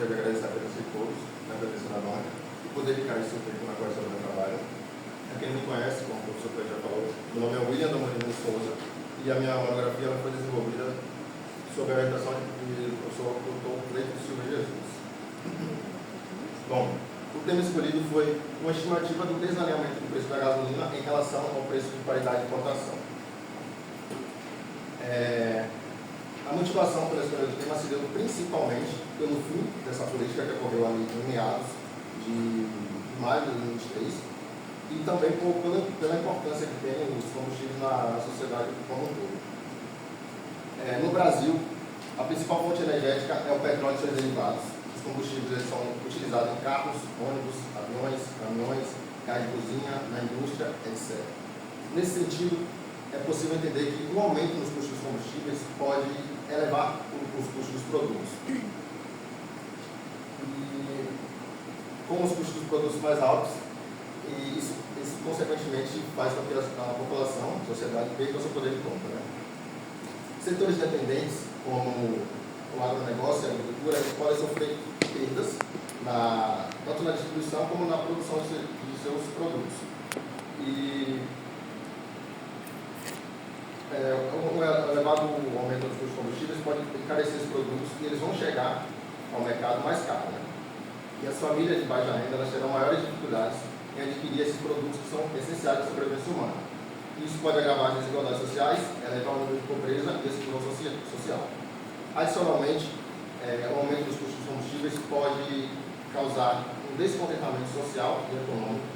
gostaria de agradecer a presença de todos, a presença da banca, e poder ficar esse tempo na qual do meu trabalho. A quem não me conhece, como o professor Pedro já falou, meu nome é William Damorino de Souza, e a minha monografia foi desenvolvida sob a orientação do professor Dr. Cleiton Silva Jesus. Bom, o tema escolhido foi uma estimativa do desalinhamento do preço da gasolina em relação ao preço de paridade de importação. A motivação pela escolha do tema se deu principalmente pelo fim dessa política que ocorreu ali em meados de maio de 2023 e também pela importância que tem os combustíveis na sociedade como um todo. No Brasil, a principal fonte energética é o petróleo e seus derivados. Os combustíveis eles são utilizados em carros, ônibus, aviões, caminhões, gás de cozinha, na indústria, etc. Nesse sentido, é possível entender que um aumento nos custos dos combustíveis pode elevar os custos dos produtos. E com os custos dos produtos mais altos, isso consequentemente faz com que a população, a sociedade, perca o seu poder de compra. Setores dependentes, como o agronegócio e a agricultura, eles podem sofrer perdas tanto na distribuição como na produção de seus produtos. O elevado aumento dos custos de combustíveis pode encarecer esses produtos e eles vão chegar ao mercado mais caro. E as famílias de baixa renda elas terão maiores dificuldades em adquirir esses produtos que são essenciais à sobrevivência humana. Isso pode agravar as desigualdades sociais, elevar o nível de pobreza e exclusão social. Adicionalmente, o aumento dos custos dos combustíveis pode causar um descontentamento social e econômico,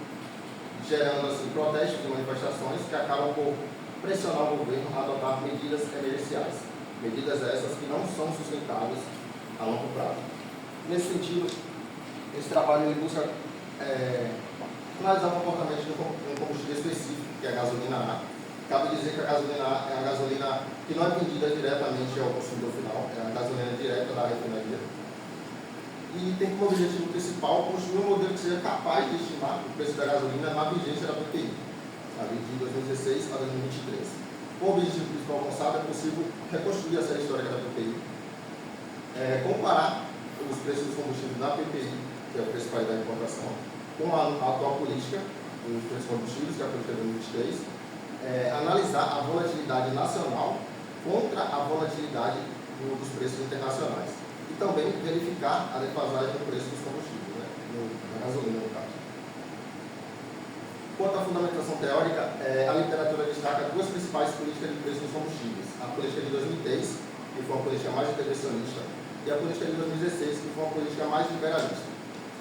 gerando assim, protestos e manifestações que acabam por pressionar o governo a adotar medidas emergenciais. Medidas essas que não são sustentáveis a longo prazo. Nesse sentido, esse trabalho ele busca analisar o comportamento de um combustível específico, que é a gasolina A. Cabe dizer que a gasolina A é a gasolina que não é vendida diretamente ao consumidor final, é a gasolina direta da refinaria. E tem como objetivo principal construir um modelo que seja capaz de estimar o preço da gasolina na vigência da PPI, ali de 2016 a 2023. Com o objetivo principal alcançado, é possível reconstruir a série histórica da PPI, comparar os preços dos combustíveis da PPI, que é o preço de paridade de importação, com a atual política dos preços de combustíveis, que é a política de 2023, analisar a volatilidade nacional contra a volatilidade dos preços internacionais e também verificar a defasagem do preço dos combustíveis, na gasolina, no caso. Quanto à fundamentação teórica, a literatura destaca duas principais políticas de preço dos combustíveis: a política de 2003, que foi uma política mais intervencionista, e a política de 2016, que foi uma política mais liberalista.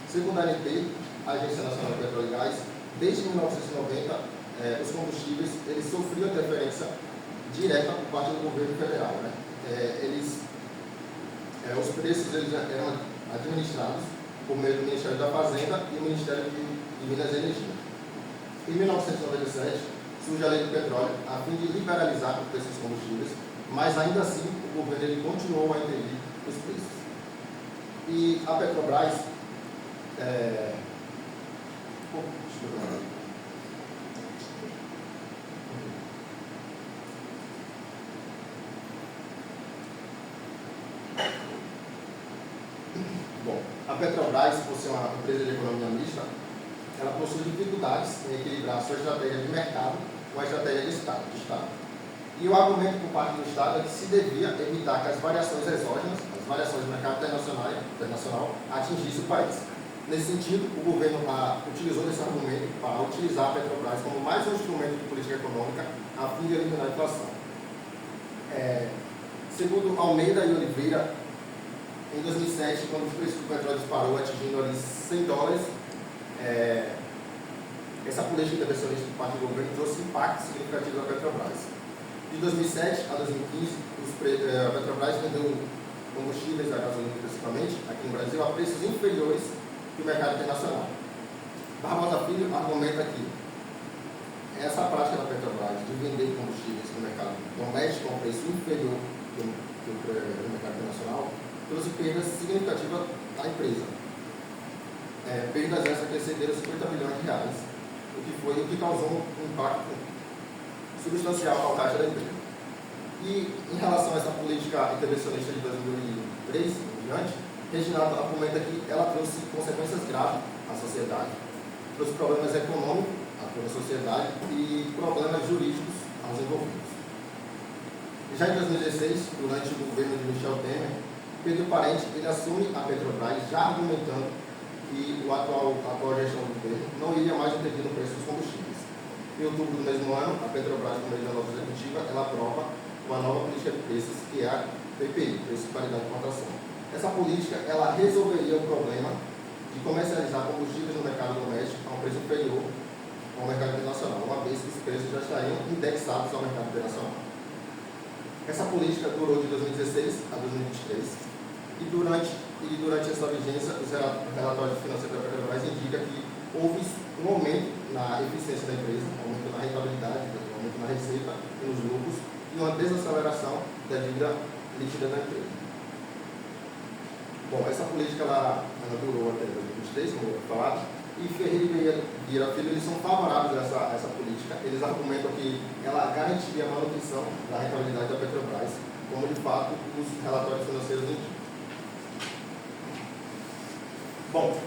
Segundo a ANP, a Agência Nacional de Petróleo e Gás, desde 1990, os combustíveis eles sofriam interferência direta por parte do governo federal. Os preços eles eram administrados por meio do Ministério da Fazenda e do Ministério de Minas e Energia. Em 1997, surge a Lei do Petróleo a fim de liberalizar o preço dos combustíveis, mas ainda assim o governo ele continuou a intervir os preços. E a Petrobras a Petrobras, por ser uma empresa de economia mista, ela possui dificuldades em equilibrar a sua estratégia de mercado com a estratégia de Estado. E o argumento por parte do Estado é que se devia evitar que as variações exógenas, as variações do mercado internacional, atingissem o país. Nesse sentido, o governo utilizou esse argumento para utilizar a Petrobras como mais um instrumento de política econômica a fim de eliminar a inflação. Segundo Almeida e Oliveira, em 2007, quando o preço do petróleo disparou, atingindo ali $100, essa política intervencionista por parte do governo trouxe impactos significativos à Petrobras. De 2007 a 2015, a Petrobras vendeu combustíveis, a gasolina principalmente, aqui no Brasil, a preços inferiores que o mercado internacional. Barbosa Filho argumenta que essa prática da Petrobras de vender combustíveis no mercado doméstico a um preço inferior que o mercado internacional trouxe perdas significativas à empresa. Perdas essas que excederam R$50 milhões, o que causou um impacto substancial ao caixa da empresa. E em relação a essa política intervencionista de 2003 em diante, Reginaldo argumenta que ela trouxe consequências graves à sociedade, trouxe problemas econômicos à toda a sociedade e problemas jurídicos aos envolvidos. Já em 2016, durante o governo de Michel Temer, Pedro Parente ele assume a Petrobras já argumentando que a atual gestão do governo não iria mais intervir no preço dos combustíveis. Em outubro do mesmo ano, a Petrobras, por meio da nova executiva, ela aprova uma nova política de preços, que é a PPI, Preço de Paridade de Importação. Essa política ela resolveria o problema de comercializar combustíveis no mercado doméstico a um preço inferior ao mercado internacional, uma vez que os preços já estariam indexados ao mercado internacional. Essa política durou de 2016 a 2023 e durante essa vigência, os relatórios financeiros da Petrobras indicam que houve um aumento na eficiência da empresa, um aumento na rentabilidade, um aumento na receita e nos lucros e uma desaceleração da dívida líquida da empresa. Bom, essa política ela durou até 2023, como eu falado, e Ferreira e Vieira Filho eles são favoráveis a essa política. Eles argumentam que ela garantiria a manutenção da rentabilidade da Petrobras, como de fato os relatórios financeiros indicam. Bom,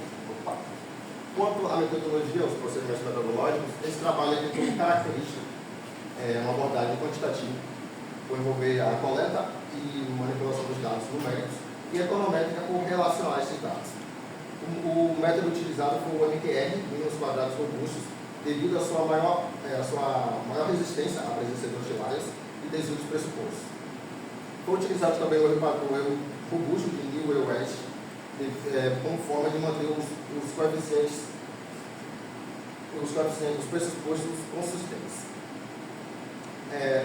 quanto à metodologia, os procedimentos metodológicos, esse trabalho tem como característica uma abordagem quantitativa, por envolver a coleta e manipulação dos dados numéricos e econométrica por relacionar esses dados. O método utilizado foi o MQR, mínimos quadrados robustos, devido à sua maior resistência à presença de oscilários e desvio dos pressupostos. Foi utilizado também o erro robusto de New West, como forma de manter os coeficientes, os pressupostos consistentes.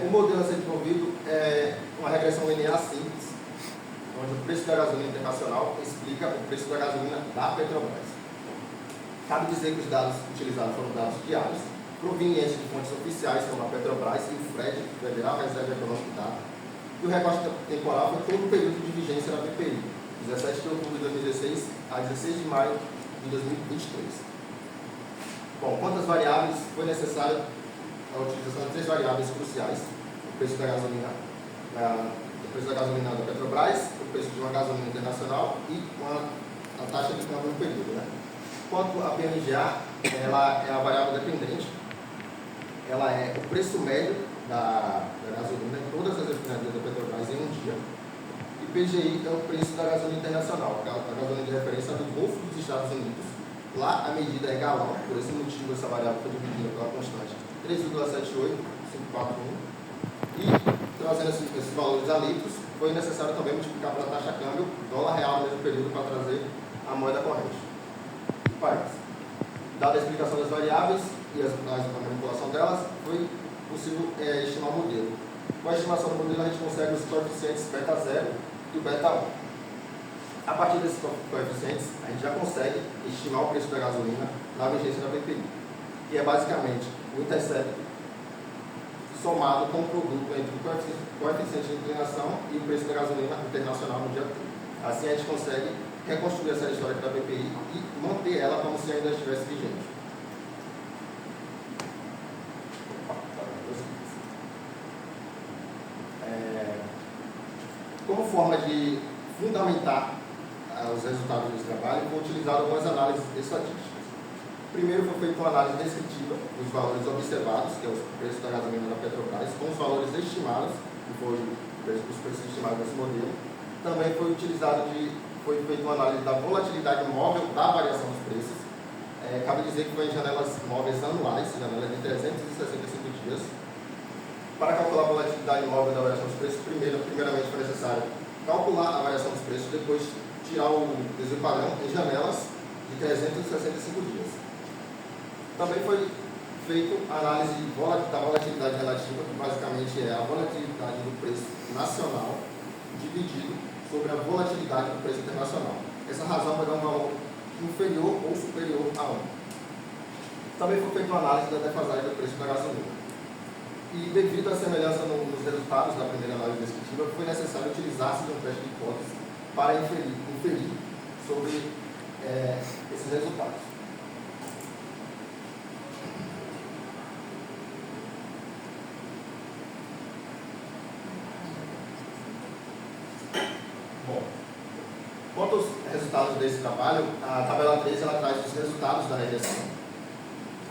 O modelo a ser desenvolvido é uma regressão linear simples, onde o preço da gasolina internacional explica o preço da gasolina da Petrobras. Cabe dizer que os dados utilizados foram dados diários, provenientes de fontes oficiais como a Petrobras e o FRED, Federal Reserva Econômica de Dados, e o recorte temporal foi todo o período de vigência da PPI, 17 de outubro de 2016 a 16 de maio de 2023. Bom, quantas variáveis foi necessário a utilização de 3 variáveis cruciais: o preço da gasolina da Petrobras, o preço de uma gasolina internacional e a taxa de câmbio no período. Quanto à PMGA, ela é a variável dependente, ela é o preço médio da gasolina em todas as refinarias da Petrobras em um dia. E PGI é o preço da gasolina internacional, a gasolina de referência do Golfo dos Estados Unidos. Lá a medida é galão, por esse motivo essa variável foi dividida pela constante 3,78541. E, trazendo esses valores a litros, foi necessário também multiplicar pela taxa câmbio, dólar real no mesmo período, para trazer a moeda corrente. Dada a explicação das variáveis e a manipulação delas, foi possível estimar o modelo. Com a estimação do modelo, a gente consegue os coeficientes beta 0 e o beta 1. A partir desses coeficientes, a gente já consegue estimar o preço da gasolina na vigência da PPI, que é basicamente o intercepto somado com o produto entre o coeficiente de inclinação e o preço da gasolina internacional no dia todo. Assim, a gente consegue reconstruir essa história da PPI e manter ela como se ainda estivesse vigente. Como forma de fundamentar os resultados desse trabalho, vou utilizar algumas análises estatísticas. Primeiro foi feita uma análise descritiva dos valores observados, que é o preço da gasolina da Petrobras, com os valores estimados, que foi os preços estimados nesse modelo. Também foi feita uma análise da volatilidade móvel da variação dos preços. Cabe dizer que foi em janelas móveis anuais, janela de 365 dias. Para calcular a volatilidade móvel da variação dos preços, primeiramente foi necessário calcular a variação dos preços, depois tirar o desvio padrão em janelas de 365 dias. Também foi feita a análise da volatilidade relativa, que basicamente é a volatilidade do preço nacional dividido sobre a volatilidade do preço internacional. Essa razão vai dar um valor inferior ou superior a 1. Também foi feita uma análise da defasagem do preço da gasolina. E devido à semelhança nos resultados da primeira análise descritiva, foi necessário utilizar-se de um teste de hipótese para inferir sobre esses resultados. Bom, quanto aos resultados desse trabalho, a tabela 3 ela traz os resultados da regressão.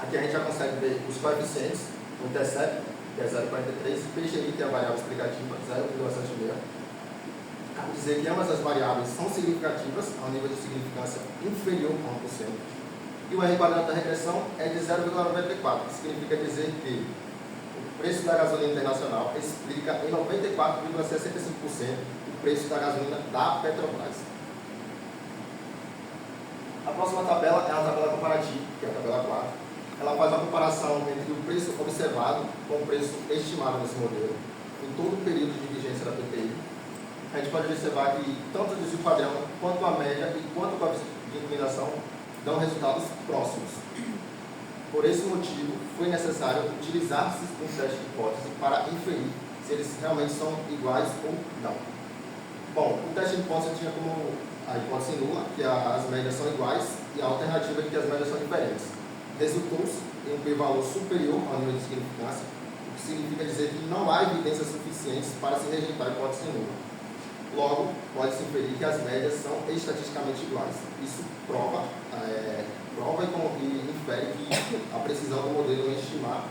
Aqui a gente já consegue ver os coeficientes, o intercept, que é 0,43, e PGI, que é a variável explicativa, 0,76. Cabe dizer que ambas as variáveis são significativas, ao nível de significância inferior a 1%. E o R quadrado da regressão é de 0,94, que significa dizer que o preço da gasolina internacional explica em 94,65% o preço da gasolina da Petrobras. A próxima tabela é a tabela comparativa, que é a tabela 4. Ela faz uma comparação entre o preço observado com o preço estimado nesse modelo, em todo o período de vigência da PPI. A gente pode observar que tanto o desvio padrão, quanto a média e quanto o coeficiente de inclinação dão resultados próximos. Por esse motivo, foi necessário utilizar-se um teste de hipótese para inferir se eles realmente são iguais ou não. Bom, o teste de hipótese tinha como a hipótese nula, que as médias são iguais, e a alternativa é que as médias são diferentes. Resultou-se em um p-valor superior ao nível de significância, o que significa dizer que não há evidências suficientes para se rejeitar a hipótese nula. Logo, pode-se inferir que as médias são estatisticamente iguais. Isso prova e infere que a precisão do modelo em estimar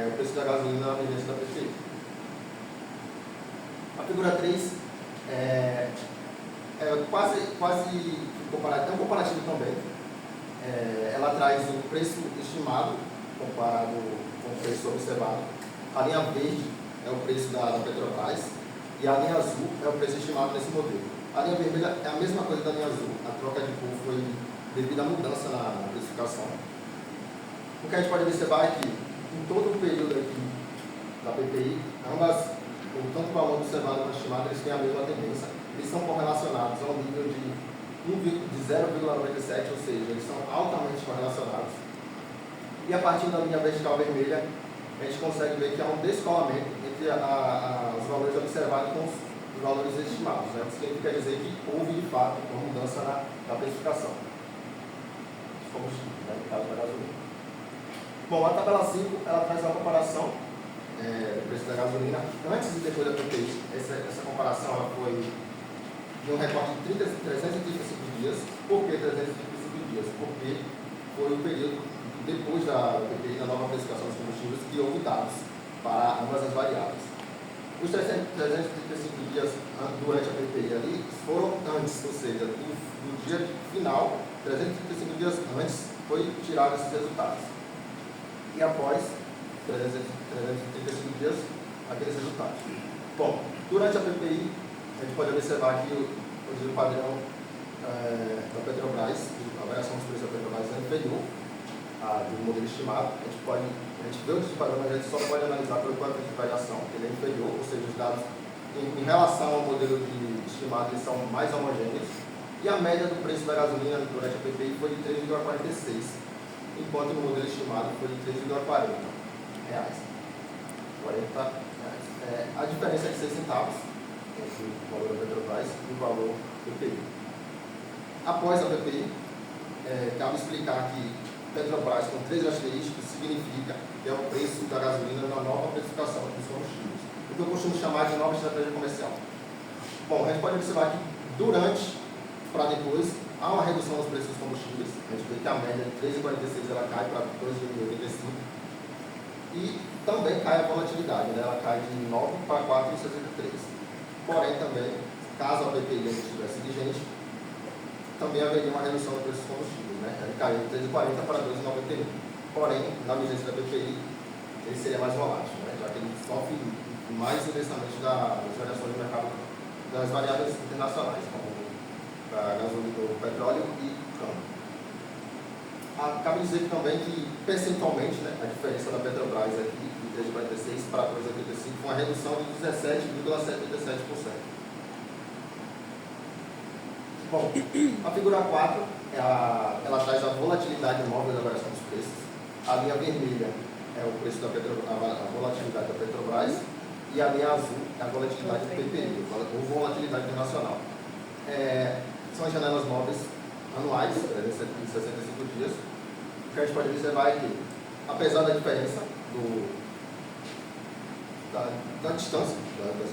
o preço da gasolina na vigência da PPI. A figura 3 é quase comparativo, é um comparativo também. Ela traz o preço estimado comparado com o preço observado. A linha verde é o preço da Petrobras e a linha azul é o preço estimado nesse modelo. A linha vermelha é a mesma coisa da linha azul. A troca de cor foi devido à mudança na precificação. O que a gente pode observar é que em todo o período aqui da PPI, tanto o valor observado quanto o estimado, eles têm a mesma tendência. Eles são correlacionados ao nível de 0,97, ou seja, eles são altamente correlacionados. E a partir da linha vertical vermelha, a gente consegue ver que há um descolamento entre os valores observados com os valores estimados, né? Isso significa dizer que houve, de fato, uma mudança na precificação. Combustível, né, no caso da gasolina. Bom, a tabela 5, ela traz uma comparação do preço da gasolina antes e depois da PPI. Essa comparação ela foi de um recorte de 335 dias. Por que 335 dias? Porque foi o período depois da PPI, da nova precificação dos combustíveis, que houve dados para ambas as variáveis. Os 335 dias durante a PPI ali foram antes, ou seja, do dia final, 335 dias antes, foi tirado esses resultados. E após 335 dias, aqueles resultados. Bom, durante a PPI, a gente pode observar que o desvio padrão da Petrobras, a variação dos preços da Petrobras é inferior do modelo estimado. A gente vê o desvio padrão, mas a gente só pode analisar pelo coeficiente de variação, que ele é inferior, ou seja, os dados em relação ao modelo estimado eles são mais homogêneos. E a média do preço da gasolina durante a PPI foi de 3,46, enquanto no modelo estimado foi de 3,40 reais. A diferença é de 6 centavos entre o valor da Petrobras e o valor do PPI. Após a PPI, cabe explicar que Petrobras com 3 asterísticos significa que é o preço da gasolina na nova precificação dos combustíveis, o que eu costumo chamar de nova estratégia comercial. Bom, a gente pode observar que durante para depois, há uma redução nos preços dos combustíveis. A gente vê que a média de 3,46 ela cai para 2,85 e também cai a volatilidade, né? Ela cai de 9 para 4,63. Porém, também, caso a PPI ainda estivesse vigente, também haveria uma redução no preço dos combustíveis, né? Ele caiu de 3,40 para 2,91. Porém, na vigência da PPI, ele seria mais volátil, né? Já que ele sofre mais intensamente das variações do mercado das variáveis internacionais, como a gasolina, do petróleo e câmbio. Cabe dizer também que, percentualmente, né, a diferença da Petrobras aqui, de 3,46 para 2,85, foi uma redução de 17,77%. Bom, a figura 4, ela traz a volatilidade móvel da variação dos preços. A linha vermelha é o preço da a volatilidade da Petrobras, e a linha azul é a volatilidade do PPI, ou volatilidade internacional. São as janelas móveis anuais, 365 dias. O que a gente pode observar é que, apesar da diferença da distância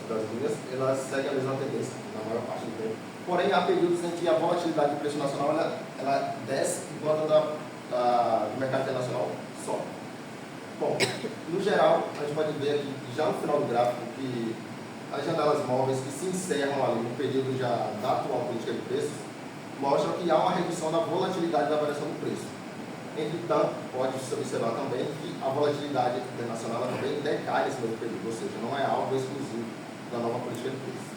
das linhas, elas seguem a mesma tendência na maior parte do tempo. Porém, há períodos em que a volatilidade do preço nacional ela desce enquanto a do mercado internacional sobe. Bom, no geral, a gente pode ver aqui, já no final do gráfico, que as janelas móveis que se encerram ali no período já da atual política de preços mostram que há uma redução da volatilidade da variação do preço. Entretanto, pode-se observar também que a volatilidade internacional também decai nesse mesmo período, ou seja, não é algo exclusivo da nova política de preços.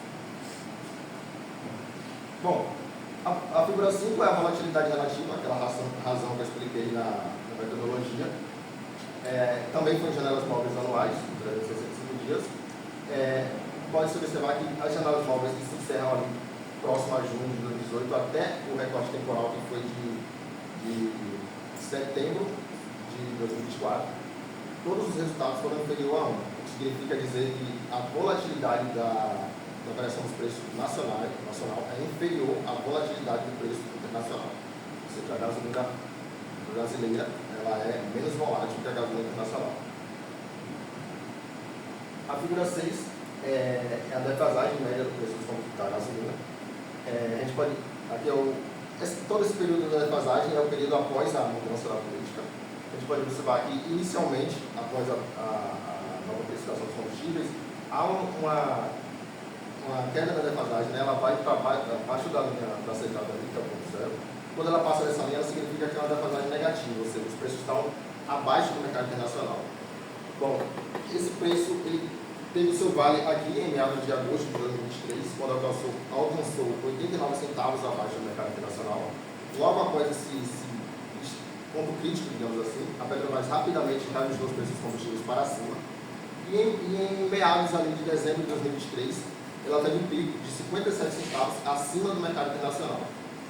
Bom, a figura 5 é a volatilidade relativa, aquela razão que eu expliquei na metodologia. Também foi em janelas móveis anuais, 365 dias. Pode-se observar que as janelas móveis que se encerram ali próximo a junho de 2018 até o recorte temporal que foi de setembro de 2024, todos os resultados foram inferiores a 1, o que significa dizer que a volatilidade da variação dos preços nacional é inferior à volatilidade do preço internacional. Ou seja, a gasolina brasileira ela é menos volátil que a gasolina internacional. A figura 6 é a defasagem média do preço da gasolina. A gente pode, aqui todo esse período da defasagem é o período após a mudança da política. A gente pode observar que, inicialmente, após a nova precificação dos combustíveis, há uma queda da defasagem, né? Ela vai para baixo da linha da aceitável ali, que é o ponto zero. Quando ela passa dessa linha, ela significa que é uma defasagem negativa, ou seja, os preços estão abaixo do mercado internacional. Bom, esse preço ele teve seu vale aqui em meados de agosto de 2023, quando alcançou 89 centavos abaixo do mercado internacional. Logo após esse ponto crítico, digamos assim, a Petrobras rapidamente reajustou os preços dos combustíveis para cima. E em meados ali de dezembro de 2023, ela teve um pico de 57 centavos acima do mercado internacional.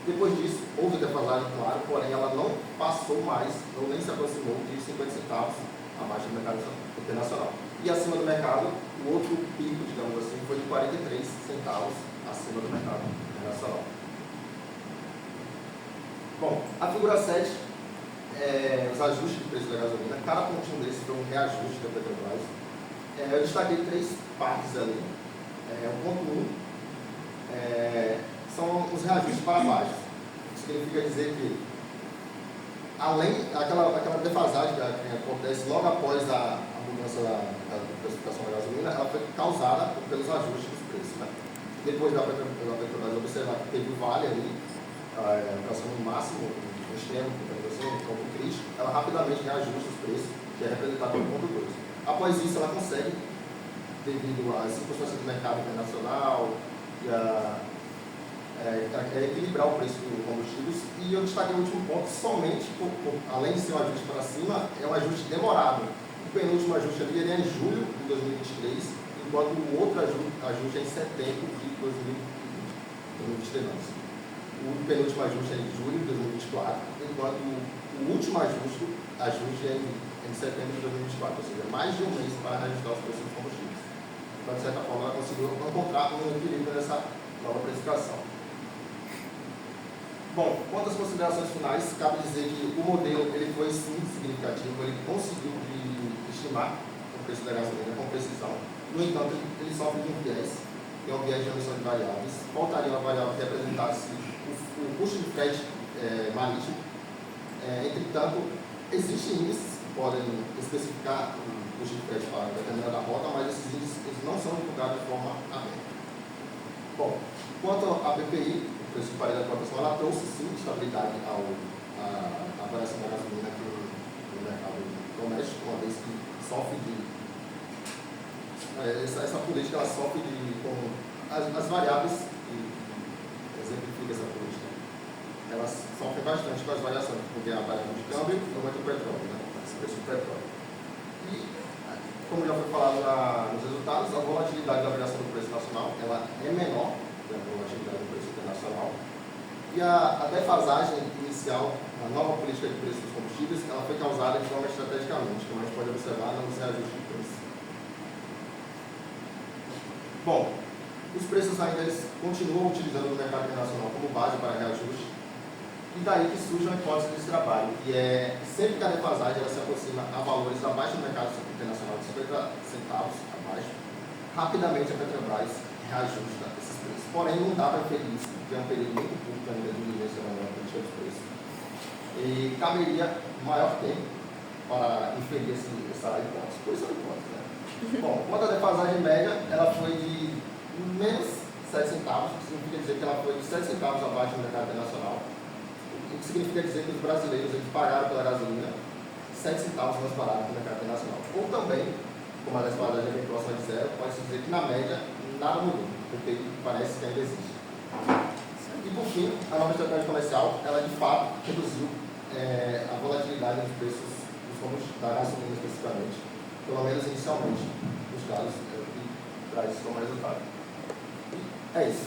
Depois disso, houve defasagem, claro, porém ela não passou mais, ou nem se aproximou de 50 centavos abaixo do mercado internacional. E acima do mercado, o outro pico, digamos assim, foi de 43 centavos acima do mercado internacional. Bom, a figura 7 os ajustes de preço da gasolina. Cada pontinho desse foi um reajuste da Petrobras. Eu destaquei 3 partes ali. O ponto 1 são os reajustes para baixo. Isso significa dizer que, além daquela defasagem que acontece logo após a mudança da precificação da gasolina, ela foi causada pelos ajustes dos preços. Né? Depois da Petrobras observar que teve o vale ali, alcançando o máximo, no extremo, um ponto crítico, ela rapidamente reajusta os preços, que é representado pelo ponto 2. Após isso, ela consegue, devido às circunstâncias do mercado internacional e equilibrar o preço dos combustíveis. E eu destaquei o último ponto, somente, além de ser um ajuste para cima, é um ajuste demorado. O penúltimo ajuste ali é em julho de 2023, enquanto o outro ajuste é em setembro de 2023. O penúltimo ajuste é em julho de 2024, enquanto o último ajuste é em setembro de 2024, ou seja, mais de um mês para reajustar os preços dos combustíveis. Então, de certa forma, ela conseguiu encontrar um equilíbrio nessa nova precificação. Bom, quanto às considerações finais, cabe dizer que o modelo ele foi sim significativo, ele conseguiu estimar o preço da gasolina com precisão. No entanto, ele sofre de um viés, que é um viés de omissão de variáveis. Faltaria uma variável que representasse o custo de frete marítimo. Entretanto, existem índices que podem especificar o custo de frete para determinada rota, mas esses índices não são divulgados de forma aberta. Bom, quanto à PPI, o preço de paridade de cotação, ela trouxe sim estabilidade à variação da gasolina aqui no mercado doméstico, uma vez que sofre de essa política, ela sofre com as variáveis que exemplifica essa política. Elas sofrem bastante com as variações, porque a variação de câmbio e aumenta o petróleo, né? Esse preço do petróleo. E, como já foi falado nos resultados, a volatilidade da variação do preço nacional ela é menor que a volatilidade do preço internacional. E a defasagem inicial, a nova política de preço dos combustíveis, ela foi causada de forma estrategicamente, como a gente pode observar nos reajustes de preço. Bom, os preços ainda continuam utilizando o mercado internacional como base para reajuste, e daí que surge uma hipótese desse trabalho, que é sempre que a defasagem ela se aproxima a valores abaixo do mercado internacional de 50 centavos abaixo, rapidamente a Petrobras reajusta esses preços. Porém, não dá para inferir isso, porque é um período muito curto ainda de vivência na política dos preços. E caberia maior tempo para inferir essa hipótese. Por isso é uma hipótese, né? Bom, quanto à defasagem média, ela foi de menos 7 centavos, que significa dizer que ela foi de 7 centavos abaixo do mercado internacional. O que significa dizer que os brasileiros eles pagaram pela gasolina 7 centavos mais barato que o mercado internacional. Ou também, como a defasagem é bem próxima de zero, pode-se dizer que na média nada mudou, porque parece que ainda existe. E por fim, a nova estratégia comercial, ela de fato reduziu a volatilidade dos preços dos combustíveis, da gasolina especificamente, pelo menos inicialmente, nos casos que traz isso como resultado. E é isso.